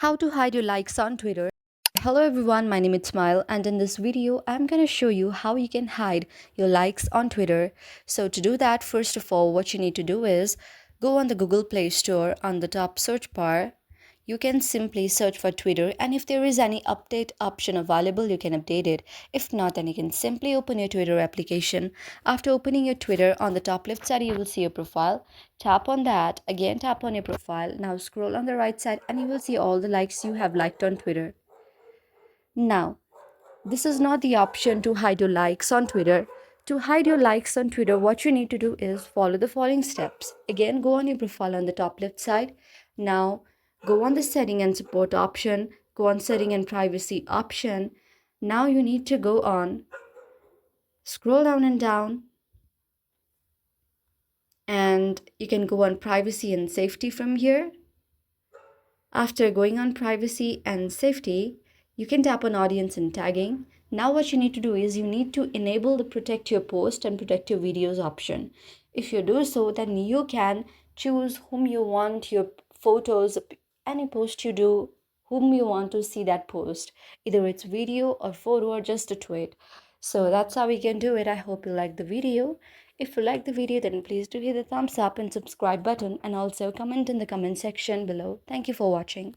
How to hide your likes on Twitter. Hello everyone, my name is Smile, and in this video I'm going to show you how you can hide your likes on Twitter. So to do that, first of all, what you need to do is go on the Google Play Store. On the top search bar, you can simply search for Twitter, and if there is any update option available, you can update it. If not, then you can simply open your Twitter application. After opening your Twitter, on the top left side you will see your profile. Tap on that, again tap on your profile. Now scroll on the right side and you will see all the likes you have liked on Twitter. Now, this is not the option to hide your likes on Twitter. To hide your likes on Twitter, what you need to do is follow the following steps. Again, go on your profile on the top left side. Now, go on the setting and support option. Go on setting and privacy option. Now you need to go on, scroll down and down, and you can go on privacy and safety from here. After going on privacy and safety, you can tap on audience and tagging. Now what you need to do is you need to enable the protect your post and protect your videos option. If you do so, then you can choose whom you want your photos, any post you do, whom you want to see that post. Either it's video or photo or just a tweet. So that's how we can do it. I hope you like the video. If you like the video, then please do hit the thumbs up and subscribe button, and also comment in the comment section below. Thank you for watching.